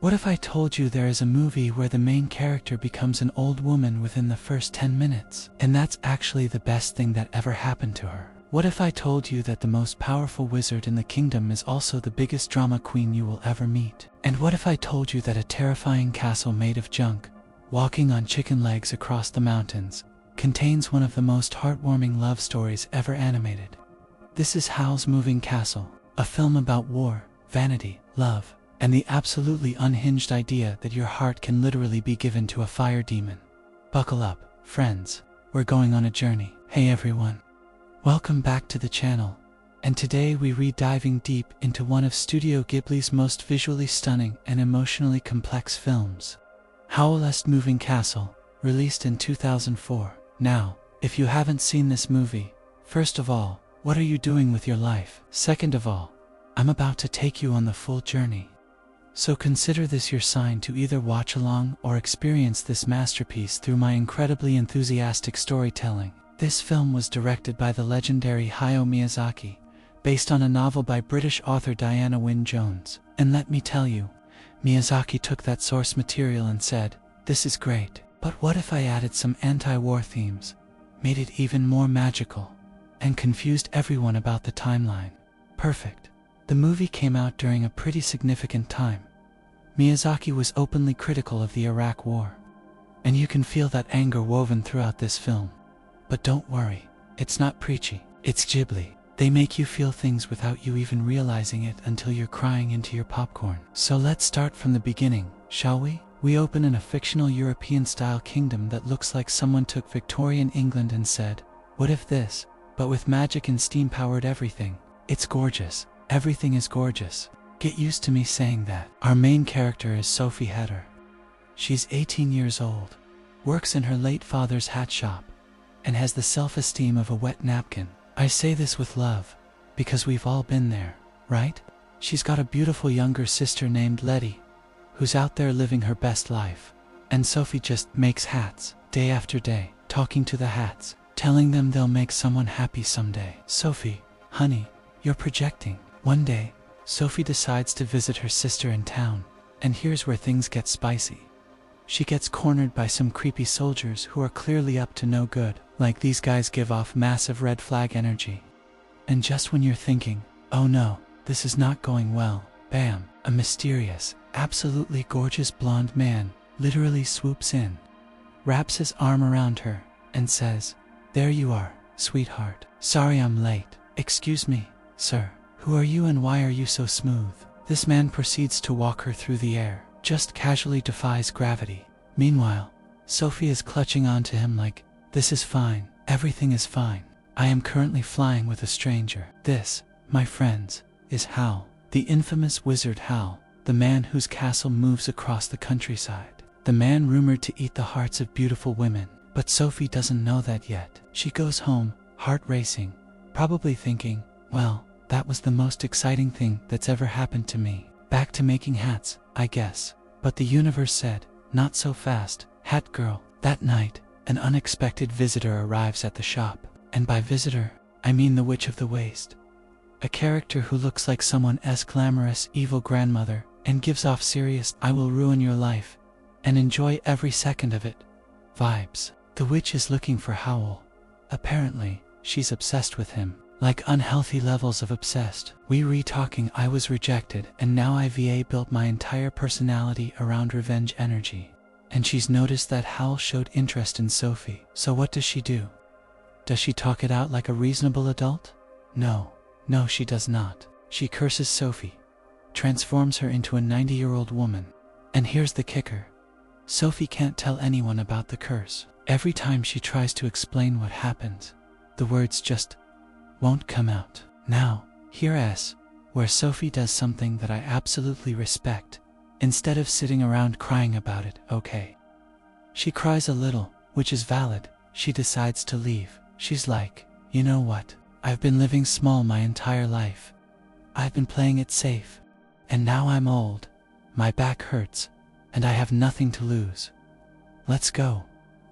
What if I told you there is a movie where the main character becomes an old woman within the first 10 minutes, and that's actually the best thing that ever happened to her? What if I told you that the most powerful wizard in the kingdom is also the biggest drama queen you will ever meet? And what if I told you that a terrifying castle made of junk, walking on chicken legs across the mountains, contains one of the most heartwarming love stories ever animated? This is Howl's Moving Castle, a film about war, vanity, love, and the absolutely unhinged idea that your heart can literally be given to a fire demon. Buckle up, friends. We're going on a journey. Hey everyone. Welcome back to the channel. And today we diving deep into one of Studio Ghibli's most visually stunning and emotionally complex films. Howl's Moving Castle, released in 2004. Now, if you haven't seen this movie, first of all, what are you doing with your life? Second of all, I'm about to take you on the full journey. So consider this your sign to either watch along or experience this masterpiece through my incredibly enthusiastic storytelling. This film was directed by the legendary Hayao Miyazaki, based on a novel by British author Diana Wynne Jones. And let me tell you, Miyazaki took that source material and said, "This is great, but what if I added some anti-war themes, made it even more magical, and confused everyone about the timeline?" Perfect. The movie came out during a pretty significant time. Miyazaki was openly critical of the Iraq War, and you can feel that anger woven throughout this film. But don't worry, it's not preachy, it's Ghibli. They make you feel things without you even realizing it until you're crying into your popcorn. So let's start from the beginning, shall we? We open in a fictional European-style kingdom that looks like someone took Victorian England and said, "What if this, but with magic and steam-powered everything?" It's gorgeous. Everything is gorgeous. Get used to me saying that. Our main character is Sophie. She's 18 years old, works in her late father's hat shop, and has the self-esteem of a wet napkin. I say this with love, because we've all been there, right? She's got a beautiful younger sister named Letty, who's out there living her best life. And Sophie just makes hats, day after day, talking to the hats, telling them they'll make someone happy someday. Sophie, honey, you're projecting. One day, Sophie decides to visit her sister in town, and here's where things get spicy. She gets cornered by some creepy soldiers who are clearly up to no good. Like, these guys give off massive red flag energy. And just when you're thinking, oh no, this is not going well, bam, a mysterious, absolutely gorgeous blonde man literally swoops in, wraps his arm around her, and says, "There you are, sweetheart. Sorry I'm late. Excuse me, sir. Who are you and why are you so smooth?" This man proceeds to walk her through the air, just casually defies gravity. Meanwhile, Sophie is clutching onto him like, "This is fine, everything is fine. I am currently flying with a stranger." This, my friends, is Howl, the infamous wizard Howl, the man whose castle moves across the countryside. The man rumored to eat the hearts of beautiful women. But Sophie doesn't know that yet. She goes home, heart racing, probably thinking, well, that was the most exciting thing that's ever happened to me. Back to making hats, I guess. But the universe said, not so fast, hat girl. That night, an unexpected visitor arrives at the shop. And by visitor, I mean the Witch of the Waste. A character who looks like someone's glamorous, evil grandmother, and gives off serious, "I will ruin your life, and enjoy every second of it" vibes. The witch is looking for Howl. Apparently, she's obsessed with him. Like unhealthy levels of obsessed. We talking I was rejected and now IVA built my entire personality around revenge energy. And she's noticed that Howl showed interest in Sophie. So what does she do? Does she talk it out like a reasonable adult? No, she does not. She curses Sophie, transforms her into a 90-year-old woman. And here's the kicker. Sophie can't tell anyone about the curse. Every time she tries to explain what happens, the words just won't come out. Now, here's where Sophie does something that I absolutely respect. Instead of sitting around crying about it, okay. She cries a little, which is valid. She decides to leave. She's like, you know what? I've been living small my entire life. I've been playing it safe. And now I'm old. My back hurts. And I have nothing to lose. Let's go.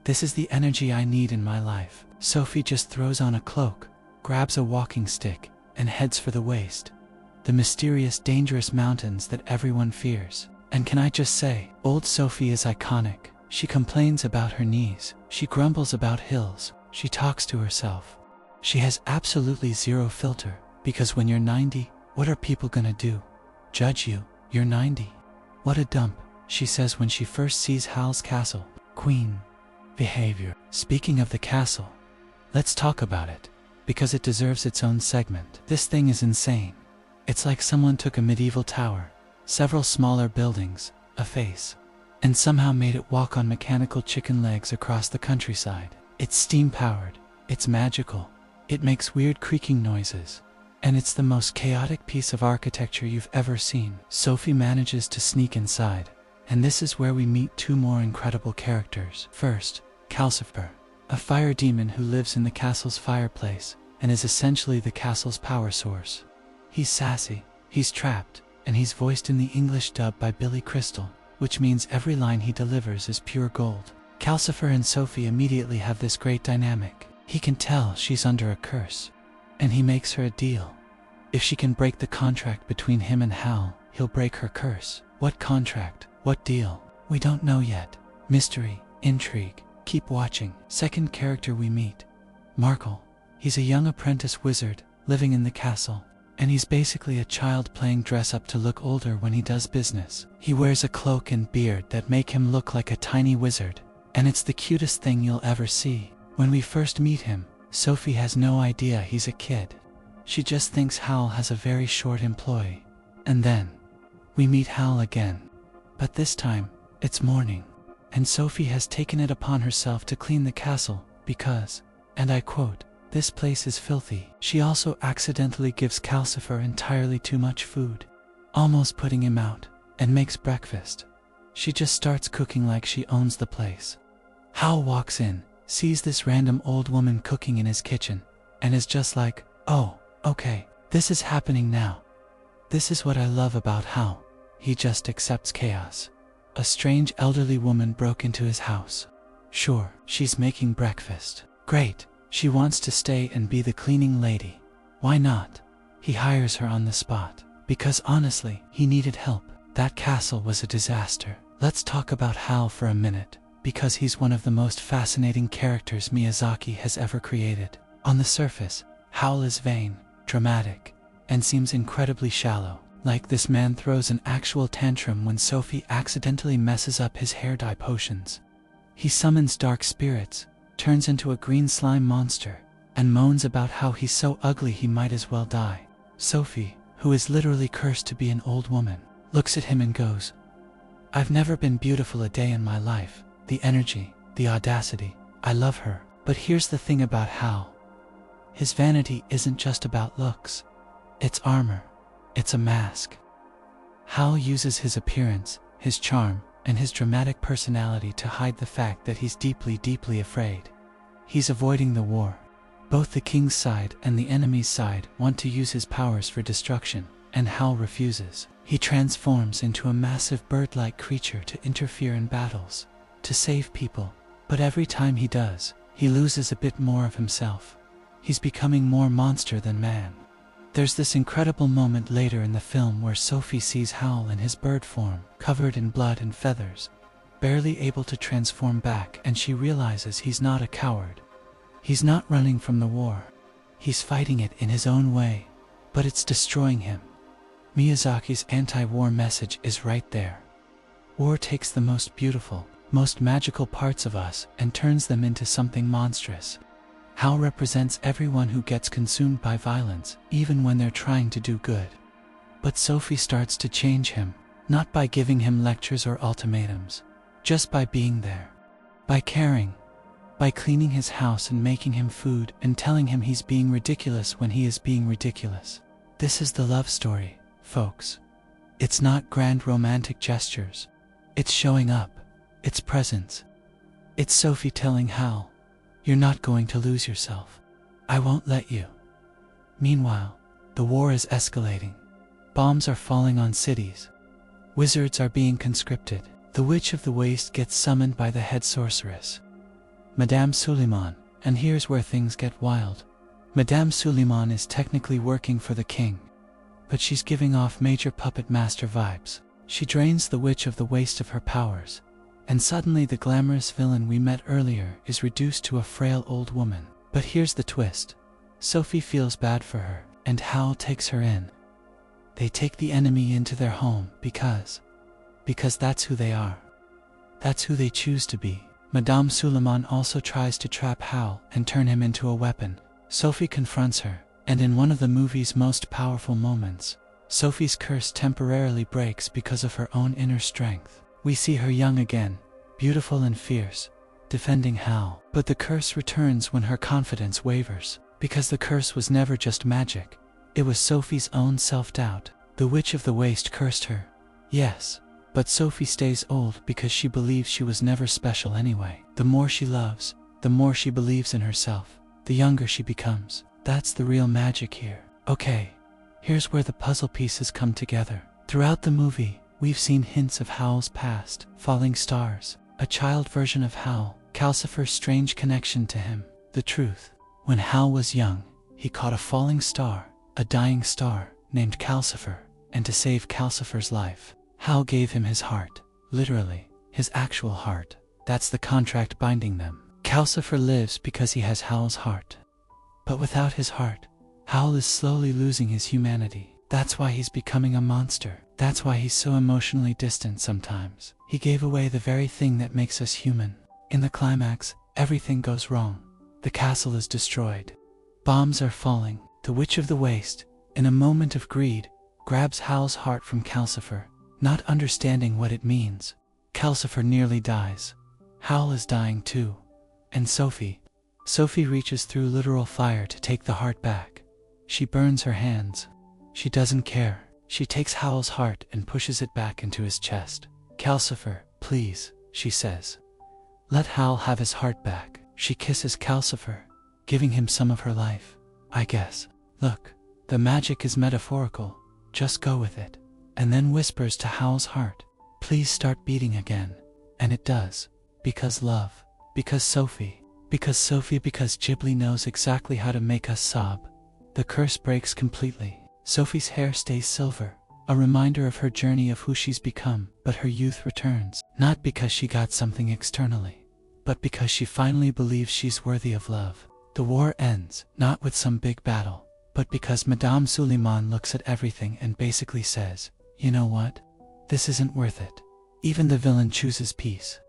This is the energy I need in my life. Sophie just throws on a cloak, grabs a walking stick, and heads for the waste. The mysterious, dangerous mountains that everyone fears. And can I just say, old Sophie is iconic. She complains about her knees, she grumbles about hills, she talks to herself. She has absolutely zero filter, because when you're 90, what are people gonna do? Judge you, you're 90. What a dump, she says when she first sees Howl's castle. Queen behavior. Speaking of the castle, let's talk about it, because it deserves its own segment. This thing is insane. It's like someone took a medieval tower, several smaller buildings, a face, and somehow made it walk on mechanical chicken legs across the countryside. It's steam-powered, it's magical, it makes weird creaking noises, and it's the most chaotic piece of architecture you've ever seen. Sophie manages to sneak inside, and this is where we meet two more incredible characters. First, Calcifer, a fire demon who lives in the castle's fireplace and is essentially the castle's power source. He's sassy, he's trapped, and he's voiced in the English dub by Billy Crystal, which means every line he delivers is pure gold. Calcifer and Sophie immediately have this great dynamic. He can tell she's under a curse, and he makes her a deal. If she can break the contract between him and Howl, he'll break her curse. What contract? What deal? We don't know yet. Mystery, intrigue, keep watching. Second character we meet, Markle. He's a young apprentice wizard living in the castle, and he's basically a child playing dress-up to look older when he does business. He wears a cloak and beard that make him look like a tiny wizard, and it's the cutest thing you'll ever see. When we first meet him, Sophie has no idea he's a kid. She just thinks Howl has a very short employee. And then, we meet Howl again. But this time, it's morning, and Sophie has taken it upon herself to clean the castle because, and I quote, "This place is filthy." She also accidentally gives Calcifer entirely too much food, almost putting him out, and makes breakfast. She just starts cooking like she owns the place. Howl walks in, sees this random old woman cooking in his kitchen, and is just like, oh, okay, this is happening now. This is what I love about Howl. He just accepts chaos. A strange elderly woman broke into his house. Sure, she's making breakfast. Great, she wants to stay and be the cleaning lady. Why not? He hires her on the spot, because honestly, he needed help. That castle was a disaster. Let's talk about Howl for a minute, because he's one of the most fascinating characters Miyazaki has ever created. On the surface, Howl is vain, dramatic, and seems incredibly shallow. Like this man throws an actual tantrum when Sophie accidentally messes up his hair dye potions. He summons dark spirits, turns into a green slime monster, and moans about how he's so ugly he might as well die. Sophie, who is literally cursed to be an old woman, looks at him and goes, "I've never been beautiful a day in my life." The energy, the audacity, I love her. But here's the thing about Howl. His vanity isn't just about looks. It's armor. It's a mask. Howl uses his appearance, his charm, and his dramatic personality to hide the fact that he's deeply, deeply afraid. He's avoiding the war. Both the king's side and the enemy's side want to use his powers for destruction, and Howl refuses. He transforms into a massive bird-like creature to interfere in battles, to save people, but every time he does, he loses a bit more of himself. He's becoming more monster than man. There's this incredible moment later in the film where Sophie sees Howl in his bird form, covered in blood and feathers, barely able to transform back, and she realizes he's not a coward. He's not running from the war. He's fighting it in his own way, but it's destroying him. Miyazaki's anti-war message is right there. War takes the most beautiful, most magical parts of us and turns them into something monstrous. Howl represents everyone who gets consumed by violence, even when they're trying to do good. But Sophie starts to change him, not by giving him lectures or ultimatums, just by being there, by caring, by cleaning his house and making him food and telling him he's being ridiculous when he is being ridiculous. This is the love story, folks. It's not grand romantic gestures. It's showing up. It's presence. It's Sophie telling Howl, "You're not going to lose yourself. I won't let you." Meanwhile, the war is escalating. Bombs are falling on cities. Wizards are being conscripted. The Witch of the Waste gets summoned by the head sorceress, Madame Suleiman, and here's where things get wild. Madame Suleiman is technically working for the king, but she's giving off major puppet master vibes. She drains the Witch of the Waste of her powers, and suddenly the glamorous villain we met earlier is reduced to a frail old woman. But here's the twist. Sophie feels bad for her, and Howl takes her in. They take the enemy into their home because that's who they are. That's who they choose to be. Madame Suleiman also tries to trap Howl and turn him into a weapon. Sophie confronts her, and in one of the movie's most powerful moments, Sophie's curse temporarily breaks because of her own inner strength. We see her young again, beautiful and fierce, defending Howl. But the curse returns when her confidence wavers, because the curse was never just magic. It was Sophie's own self-doubt. The Witch of the Waste cursed her, yes, but Sophie stays old because she believes she was never special anyway. The more she loves, the more she believes in herself, the younger she becomes. That's the real magic here. Okay, here's where the puzzle pieces come together. Throughout the movie, we've seen hints of Howl's past, falling stars, a child version of Howl, Calcifer's strange connection to him, the truth. When Howl was young, he caught a falling star, a dying star, named Calcifer, and to save Calcifer's life, Howl gave him his heart, literally, his actual heart. That's the contract binding them. Calcifer lives because he has Howl's heart. But without his heart, Howl is slowly losing his humanity. That's why he's becoming a monster. That's why he's so emotionally distant sometimes. He gave away the very thing that makes us human. In the climax, everything goes wrong. The castle is destroyed. Bombs are falling. The Witch of the Waste, in a moment of greed, grabs Howl's heart from Calcifer, not understanding what it means. Calcifer nearly dies. Howl is dying too. And Sophie reaches through literal fire to take the heart back. She burns her hands. She doesn't care. She takes Howl's heart and pushes it back into his chest. Calcifer, please, she says. Let Howl have his heart back. She kisses Calcifer, giving him some of her life. I guess. Look, the magic is metaphorical. Just go with it. And then whispers to Howl's heart, please start beating again. And it does. Because love. Because Sophie. Because Ghibli knows exactly how to make us sob. The curse breaks completely. Sophie's hair stays silver, a reminder of her journey of who she's become, but her youth returns. Not because she got something externally, but because she finally believes she's worthy of love. The war ends, not with some big battle, but because Madame Suleiman looks at everything and basically says, you know what? This isn't worth it. Even the villain chooses peace.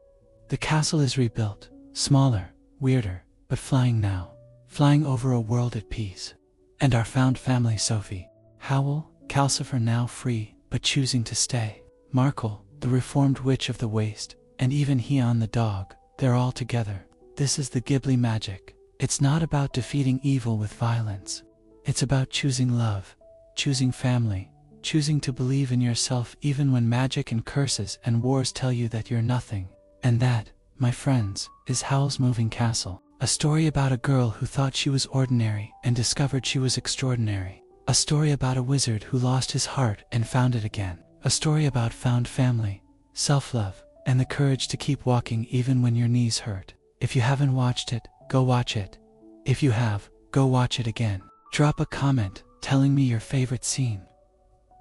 The castle is rebuilt, smaller, weirder, but flying now. Flying over a world at peace. And our found family Sophie, Howl, Calcifer now free, but choosing to stay. Markle, the reformed Witch of the Waste, and even Heon the dog, they're all together. This is the Ghibli magic. It's not about defeating evil with violence. It's about choosing love, choosing family, choosing to believe in yourself even when magic and curses and wars tell you that you're nothing. And that, my friends, is Howl's Moving Castle. A story about a girl who thought she was ordinary and discovered she was extraordinary. A story about a wizard who lost his heart and found it again. A story about found family, self-love, and the courage to keep walking even when your knees hurt. If you haven't watched it, go watch it. If you have, go watch it again. Drop a comment telling me your favorite scene.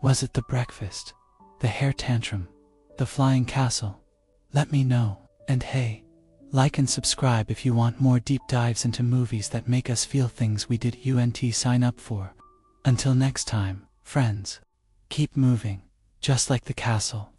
Was it the breakfast, the hair tantrum, the flying castle? Let me know. And hey, like and subscribe if you want more deep dives into movies that make us feel things we didn't sign up for. Until next time, friends, keep moving, just like the castle.